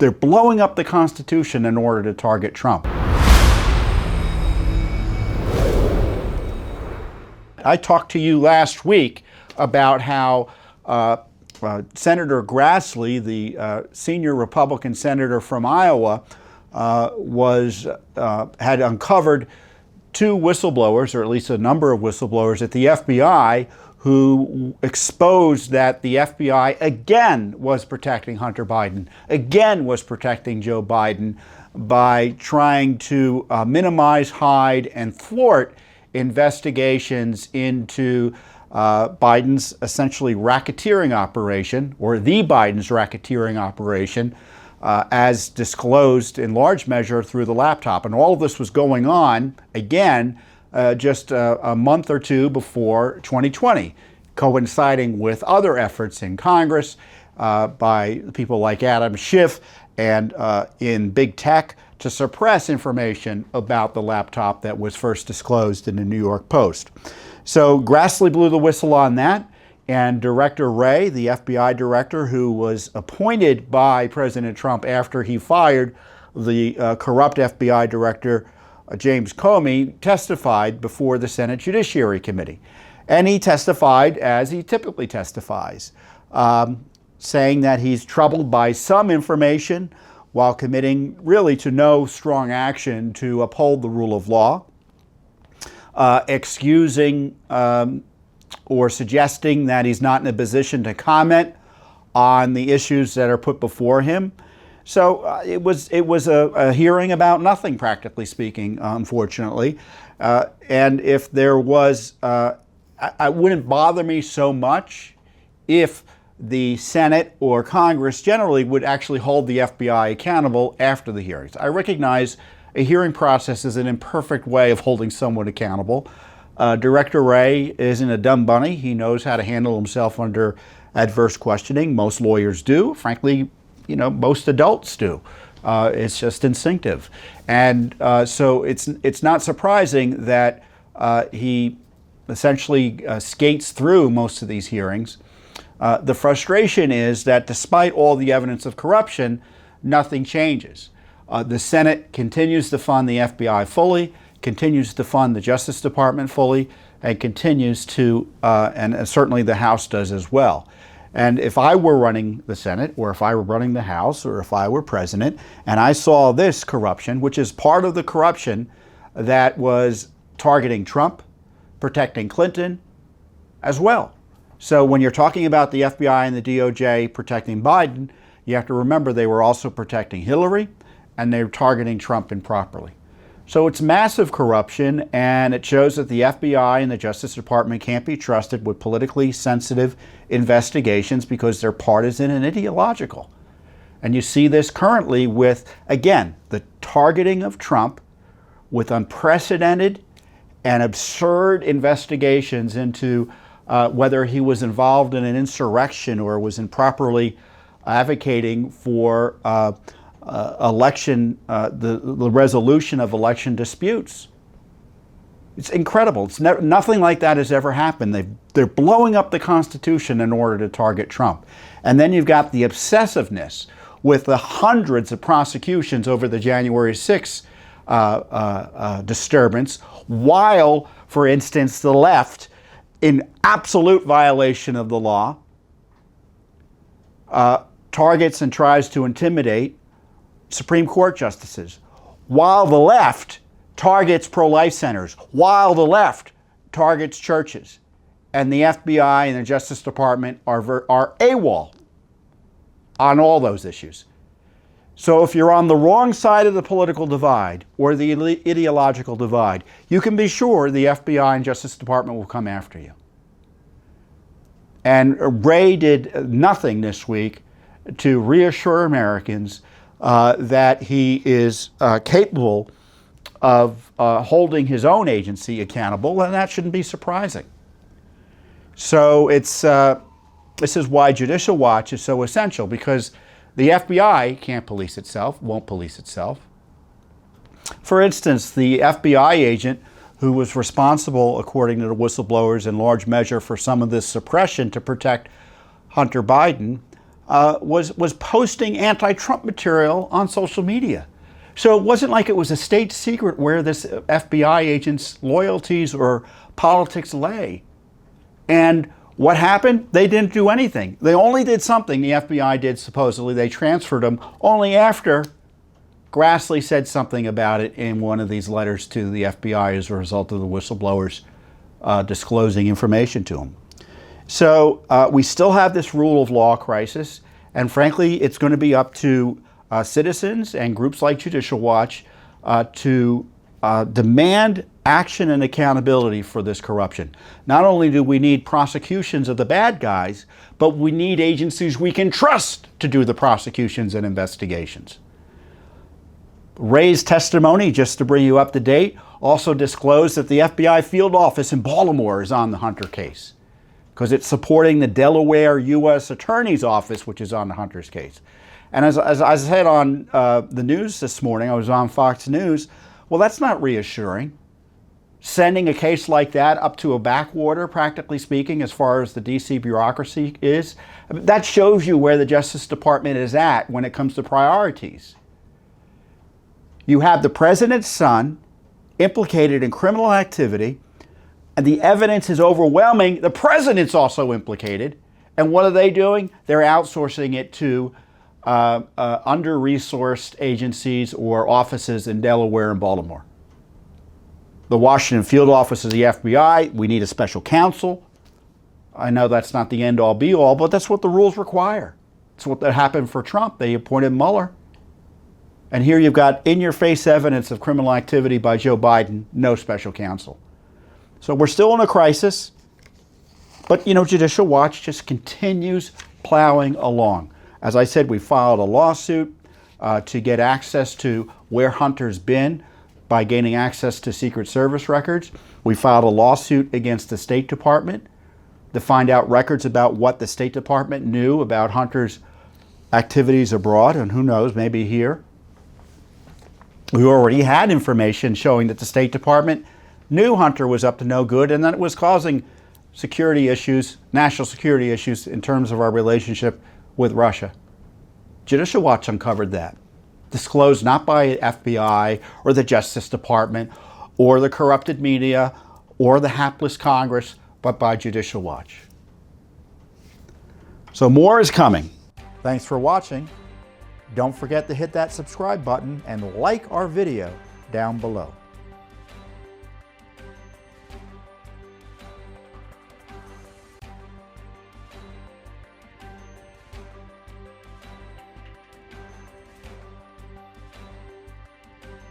they're blowing up the Constitution in order to target Trump. I talked to you last week about how Senator Grassley, the senior Republican senator from Iowa, had uncovered two whistleblowers, or at least a number of whistleblowers at the FBI, who exposed that the FBI again was protecting Hunter Biden, again was protecting Joe Biden by trying to minimize, hide, and thwart investigations into Biden's essentially racketeering operation, or the Biden's racketeering operation, as disclosed in large measure through the laptop. And all of this was going on, again, just a month or two before 2020, coinciding with other efforts in Congress by people like Adam Schiff and in big tech to suppress information about the laptop that was first disclosed in the New York Post. So Grassley blew the whistle on that, and Director Wray, the FBI director who was appointed by President Trump after he fired the corrupt FBI director James Comey, testified before the Senate Judiciary Committee. And he testified as he typically testifies, saying that he's troubled by some information while committing really to no strong action to uphold the rule of law, excusing or suggesting that he's not in a position to comment on the issues that are put before him. So it was a hearing about nothing, practically speaking, unfortunately. And if there was, it wouldn't bother me so much if the Senate or Congress generally would actually hold the FBI accountable after the hearings. I recognize a hearing process is an imperfect way of holding someone accountable. Director Wray isn't a dumb bunny. He knows how to handle himself under adverse questioning. Most lawyers do. Frankly, most adults do. It's just instinctive. And so it's not surprising that he essentially skates through most of these hearings. The frustration is that despite all the evidence of corruption, nothing changes. The Senate continues to fund the FBI fully, continues to fund the Justice Department fully, and continues to, and certainly the House does as well. And if I were running the Senate, or if I were running the House, or if I were president, and I saw this corruption, which is part of the corruption that was targeting Trump, protecting Clinton as well. So when you're talking about the FBI and the DOJ protecting Biden, you have to remember they were also protecting Hillary, and they're targeting Trump improperly. So it's massive corruption, and it shows that the FBI and the Justice Department can't be trusted with politically sensitive investigations because they're partisan and ideological. And you see this currently with, again, the targeting of Trump with unprecedented and absurd investigations into whether he was involved in an insurrection or was improperly advocating for the resolution of election disputes. It's incredible. Nothing like that has ever happened. They're blowing up the Constitution in order to target Trump. And then you've got the obsessiveness with the hundreds of prosecutions over the January 6th disturbance, while, for instance, the left, in absolute violation of the law, targets and tries to intimidate Supreme Court justices, while the left targets pro-life centers, while the left targets churches. And the FBI and the Justice Department are AWOL on all those issues. So if you're on the wrong side of the political divide or the ideological divide, you can be sure the FBI and Justice Department will come after you. And Wray did nothing this week to reassure Americans that he is capable of holding his own agency accountable, and that shouldn't be surprising. So this is why Judicial Watch is so essential, because the FBI can't police itself, won't police itself. For instance, the FBI agent who was responsible, according to the whistleblowers, in large measure for some of this suppression to protect Hunter Biden, was posting anti-Trump material on social media. So it wasn't like it was a state secret where this FBI agent's loyalties or politics lay. And what happened? They didn't do anything. They only did something, the FBI did supposedly. They transferred him only after Grassley said something about it in one of these letters to the FBI as a result of the whistleblowers disclosing information to him. So we still have this rule of law crisis, and frankly, it's going to be up to citizens and groups like Judicial Watch to demand action and accountability for this corruption. Not only do we need prosecutions of the bad guys, but we need agencies we can trust to do the prosecutions and investigations. Wray's testimony, just to bring you up to date, also disclosed that the FBI field office in Baltimore is on the Hunter case because it's supporting the Delaware U.S. Attorney's Office, which is on the Hunter's case. And as I said on the news this morning, I was on Fox News, well, that's not reassuring. Sending a case like that up to a backwater, practically speaking, as far as the D.C. bureaucracy is, that shows you where the Justice Department is at when it comes to priorities. You have the president's son implicated in criminal activity, and the evidence is overwhelming. The president's also implicated. And what are they doing? They're outsourcing it to under-resourced agencies or offices in Delaware and Baltimore. The Washington field office of the FBI, we need a special counsel. I know that's not the end-all be-all, but that's what the rules require. It's what happened for Trump. They appointed Mueller. And here you've got in-your-face evidence of criminal activity by Joe Biden, no special counsel. So we're still in a crisis, but Judicial Watch just continues plowing along. As I said, we filed a lawsuit to get access to where Hunter's been by gaining access to Secret Service records. We filed a lawsuit against the State Department to find out records about what the State Department knew about Hunter's activities abroad, and who knows, maybe here. We already had information showing that the State Department knew Hunter was up to no good and that it was causing security issues, national security issues in terms of our relationship with Russia. Judicial Watch uncovered that. Disclosed not by FBI or the Justice Department or the corrupted media or the hapless Congress, but by Judicial Watch. So more is coming. Thanks for watching. Don't forget to hit that subscribe button and like our video down below.